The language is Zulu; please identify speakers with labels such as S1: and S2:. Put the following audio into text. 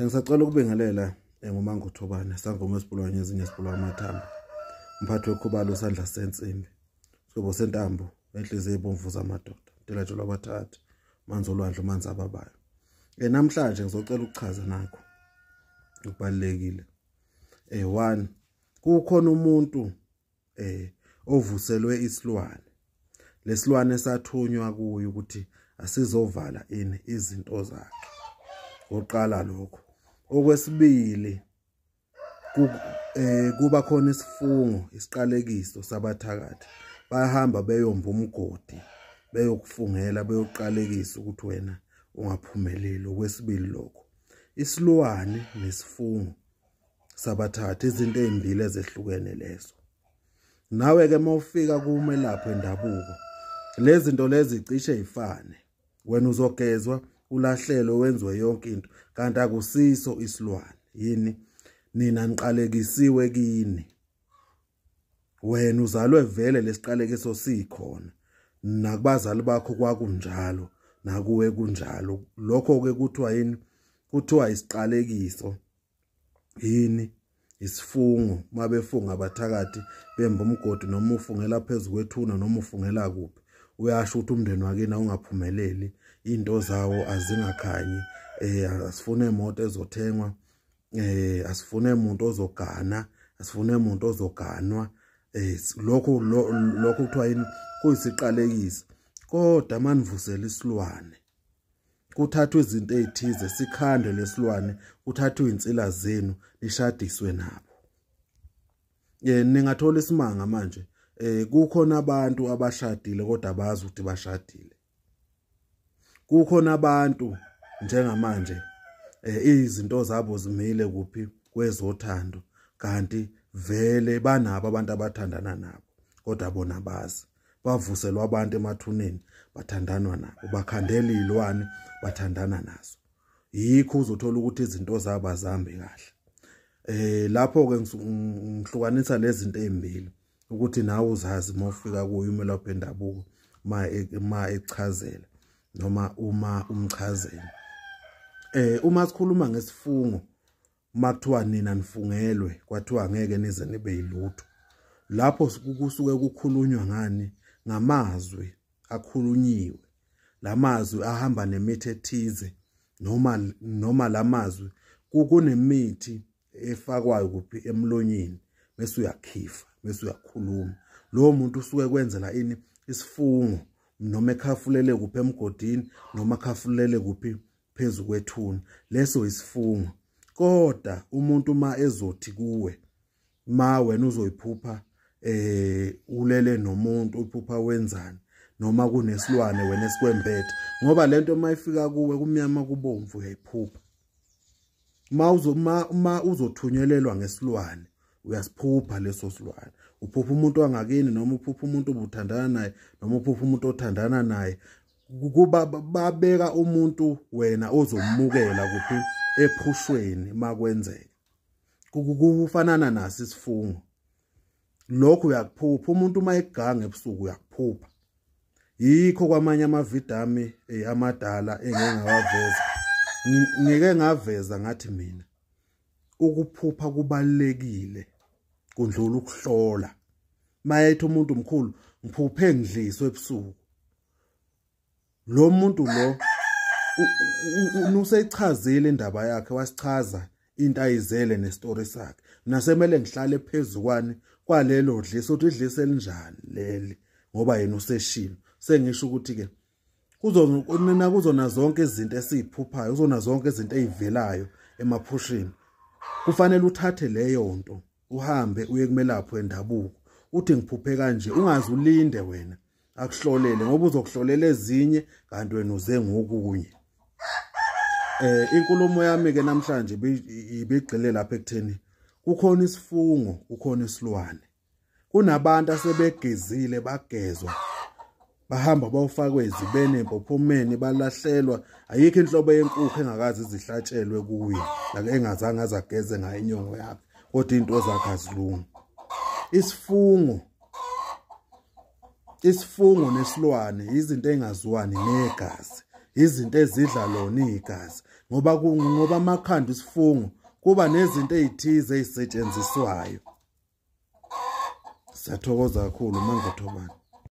S1: Ngisacela ukubingelela ngoMango Uthobane sangoma esipulwane ezinye esipulwa amathambo. Mphathi wekhubalo sandla sensimbi. Sobo sentambo enhliziyo ebomvu zamadoda. Ntelatsho labathathu manzi olwandle manzi ababayo. Namhlanje ngizocela ukuchaza nakho ukubalekile. 1 kukhona umuntu ovuselwe isilwane. Lesilwane sathunywa kuye ukuthi asizovala izinto zakhe. Oqala lokho. Okwesibili kuba khona isifungo isiqalekiso sabathakathi. Bayahamba beyomba umgodi beyokufungela beyoqalekisa ukuthi wena ungaphumeleli. Okwesibili lokho. Isilwane nesifungo sabathakathi izinto ezimbili ezehlukene lezo. Nawe ke mawufika kumelaphi endabuko lezi zinto lezi cishe izifane. Wena uzogezwa ulahlelo wenziwe yonke into kanti akusiso isilwane yini nina niqalekisiwe kini. Wena uzalwe vele lesiqalekiso sikhona nakubazali bakho kwakunjalo nakuwe kunjalo. Lokho ke kuthiwa yini kuthiwa isiqalekiso yini isifungo mabefunga abathakathi bemba umgodi noma ufungela phezulu kwethuna noma ufungela kuphi uyasho ukuthi umndeni wakini ungaphumeleli into zawo azingakhanyi. Asifune imoto ezothengwa, asifune umuntu ozogana, asifune umuntu ozoganwa. Lokho kuthiwa yini kuyisiqalekiso. Kodwa manivusela isilwane kuthathwa izinto ezithize sikhande lesilwane kuthathwa insila zenu lishadiswe nabo. Ningathola isimanga manje kukhona abantu abashadile kodwa abazi ukuthi bashadile. Kukhona abantu njengamanje izinto zabo zimile kuphi kwezothando kanti vele banabo abantu abathandana nabo kodwa bona bazi. Bavuselwa abantu emathuneni bathandanwa nabo bakhandela izilwane bathandana nazo. Yikho uzothola ukuthi izinto zabo azihambi kahle. Lapho ke ngihlukanisa lezi zinto ezimbili ukuthi nawe uzazi mawufika kuyo umelaphi endabuko ma echazela noma uma umchazela. Uma sikhuluma ngesifungo makuthiwa nina nifungelwe kwathiwa ngeke nize nibe yilutho. Lapho kusuke kukhulunywa ngani ngamazwi akhulunyiwe. Lamazwi ahamba nemithi ethize noma lamazwi kunemithi efakwayo kuphi emlonyeni bese uyakhifa bese uyakhuluma. Lo muntu usuke kwenzela ini isifungo noma ekhafulele kuphi emgodini noma ekhafulele kuphi phezulu kwethuna leso isifungo. Kodwa umuntu ma ezothi kuwe ma wena uzoyiphupha ulele nomuntu uphupha wenzani noma kunesilwane wena esikwembethe ngoba lento mayifika kuwe kumnyama kubomvu uyayiphupha. Ma uzothunyelelwa ngesilwane uyasiphupha leso silwane. Uphupha umuntu wangakini noma uphupha umuntu obuthandana naye noma uphupha umuntu othandana naye. Kuba babeka umuntu wena ozomukela kuphi ephushweni makwenzeka. Kufanana naso isifungo. Lokho uyakuphupha umuntu mayegange ebusuku uyakuphupha. Yikho kwamanye amavidami amadala engengawaveza ngeke ngaveza ngathi mina ukuphupha kubalekile kundlula ukuhlola. Mayethi umuntu omkhulu ngiphuphe ngidliswe ebusuku. Lo muntu lo useyichazile indaba yakhe wasichaza into ayizele nestory sakhe. Nasemele ngihlale phezukwane kwalelo dliso uthi idlise elinjani leli ngoba yena useshilo. Sengisho ukuthi ke kuzona zonke izinto esiziphuphayo uzona zonke izinto ezivelayo emaphushini. Kufanele uthathe leyo nto uhambe uye kumelaphi endabuko uthi ngiphuphe kanje ungaze ulinde wena akuhlolele ngoba uzokuhlolela ezinye kanti wena uze ngokunye. Inkulumo yami ke namhlanje ibigcile lapha ekutheni kukhona isifungo kukhona isilwane. Kunabantu asebegezile bagezwa bahamba bawufakwe ezibene empophomeni balahlelwa ayikho inhlobo yenkukhu engakazi izihlatshelwe kuye la engazange azageze ngayo inyongo yakhe kodwa into zakhe azilungi. Isifungo nesilwane izinto engaziwani negazi izinto ezidla lona igazi ngoba amakhanda isifungo kuba nezinto ezithize ezisetshenziswayo. Siyathokoza kakhulu Mango Thobani.